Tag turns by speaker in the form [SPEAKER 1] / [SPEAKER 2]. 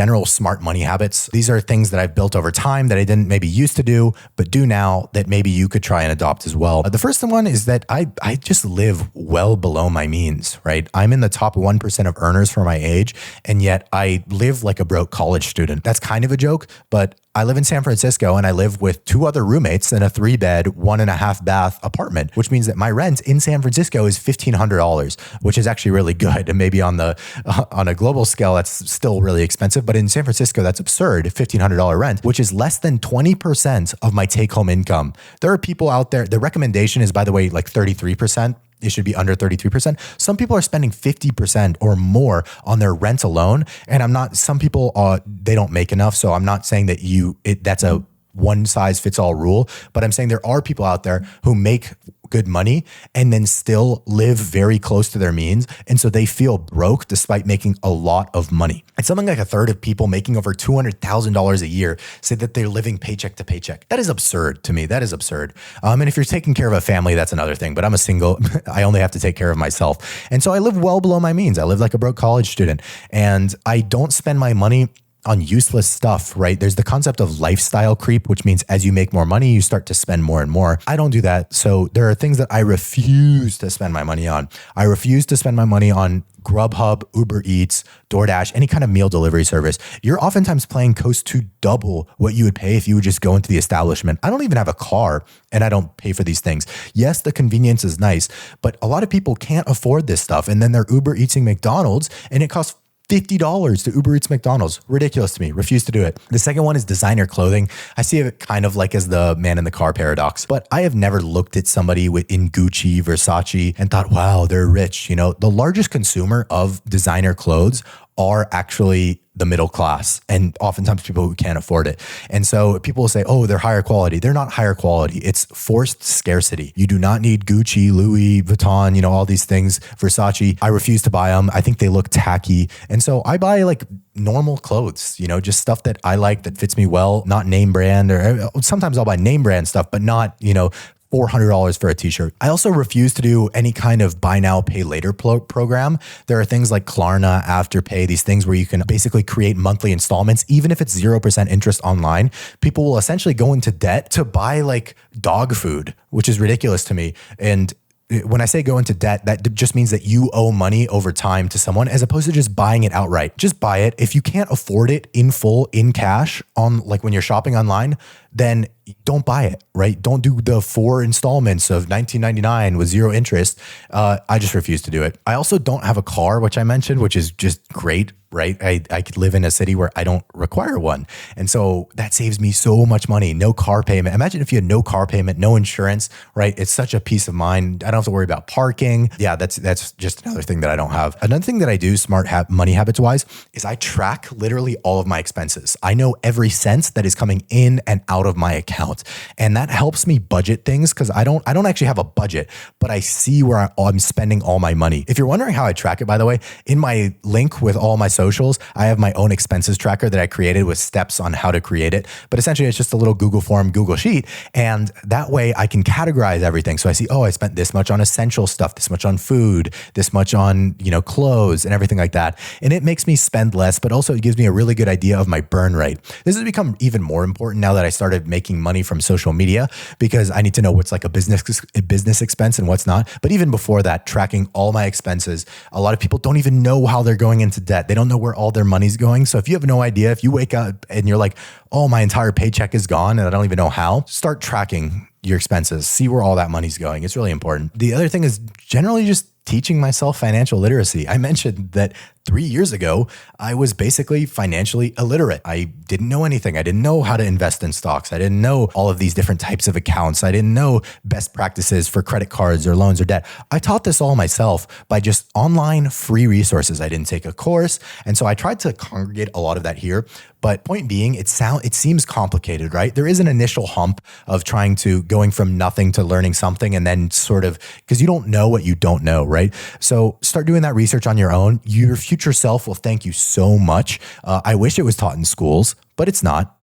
[SPEAKER 1] general smart money habits. These are things that I've built over time that I didn't maybe used to do, but do now that maybe you could try and adopt as well. The first one is that I just live well below my means, right? I'm in the top 1% of earners for my age, and yet I live like a broke college student. That's kind of a joke, but I live in San Francisco and I live with 2 other roommates in a 3-bed, 1.5 bath apartment, which means that my rent in San Francisco is $1,500, which is actually really good. And maybe on a global scale, that's still really expensive. But in San Francisco, that's absurd, $1,500 rent, which is less than 20% of my take home income. There are people out there, the recommendation is, by the way, like 33%. It should be under 33%. Some people are spending 50% or more on their rent alone. And some people, they don't make enough. So I'm not saying that that's a one size fits all rule, but I'm saying there are people out there who make good money and then still live very close to their means. And so they feel broke despite making a lot of money. And something like a third of people making over $200,000 a year say that they're living paycheck to paycheck. That is absurd to me. That is absurd. And if you're taking care of a family, that's another thing, but I'm a single, I only have to take care of myself. And so I live well below my means. I live like a broke college student, and I don't spend my money on useless stuff, right? There's the concept of lifestyle creep, which means as you make more money, you start to spend more and more. I don't do that. So there are things that I refuse to spend my money on. I refuse to spend my money on Grubhub, Uber Eats, DoorDash, any kind of meal delivery service. You're oftentimes paying close to double what you would pay if you would just go into the establishment. I don't even have a car and I don't pay for these things. Yes, the convenience is nice, but a lot of people can't afford this stuff. And then they're Uber Eatsing McDonald's and it costs $50 to Uber Eats McDonald's. Ridiculous to me. Refuse to do it. The second one is designer clothing. I see it kind of like as the man in the car paradox, but I have never looked at somebody in Gucci, Versace and thought, wow, they're rich. You know, the largest consumer of designer clothes are actually the middle class and oftentimes people who can't afford it. And so people will say, oh, they're higher quality. They're not higher quality. It's forced scarcity. You do not need Gucci, Louis Vuitton, you know, all these things, Versace. I refuse to buy them. I think they look tacky. And so I buy like normal clothes, you know, just stuff that I like that fits me well, not name brand, or sometimes I'll buy name brand stuff, but not, you know, $400 for a t-shirt. I also refuse to do any kind of buy now, pay later program. There are things like Klarna, Afterpay, these things where you can basically create monthly installments, even if it's 0% interest online. People will essentially go into debt to buy like dog food, which is ridiculous to me. And when I say go into debt, that just means that you owe money over time to someone as opposed to just buying it outright. Just buy it. If you can't afford it in full, in cash, on like when you're shopping online, then don't buy it, right? Don't do the 4 installments of $19.99 with 0 interest. I just refuse to do it. I also don't have a car, which I mentioned, which is just great, right? I could live in a city where I don't require one. And so that saves me so much money. No car payment. Imagine if you had no car payment, no insurance, right? It's such a peace of mind. I don't have to worry about parking. Yeah, that's just another thing that I don't have. Another thing that I do money habits wise is I track literally all of my expenses. I know every cent that is coming in and out of my account. And that helps me budget things because I don't actually have a budget, but I see where I'm spending all my money. If you're wondering how I track it, by the way, in my link with all my socials, I have my own expenses tracker that I created with steps on how to create it. But essentially it's just a little Google form, Google sheet. And that way I can categorize everything. So I see, oh, I spent this much on essential stuff, this much on food, this much on, you know, clothes and everything like that. And it makes me spend less, but also it gives me a really good idea of my burn rate. This has become even more important now that I started making money from social media because I need to know what's like a business expense and what's not. But even before that, tracking all my expenses, a lot of people don't even know how they're going into debt. They don't know where all their money's going. So if you have no idea, if you wake up and you're like, oh, my entire paycheck is gone and I don't even know how, start tracking your expenses, see where all that money's going. It's really important. The other thing is generally just teaching myself financial literacy. I mentioned that 3 years ago, I was basically financially illiterate. I didn't know anything. I didn't know how to invest in stocks. I didn't know all of these different types of accounts. I didn't know best practices for credit cards or loans or debt. I taught this all myself by just online free resources. I didn't take a course. And so I tried to congregate a lot of that here. But point being, it seems complicated, right? There is an initial hump of going from nothing to learning something and then sort of, because you don't know what you don't know, right? So start doing that research on your own. Your future self will thank you so much. I wish it was taught in schools, but it's not.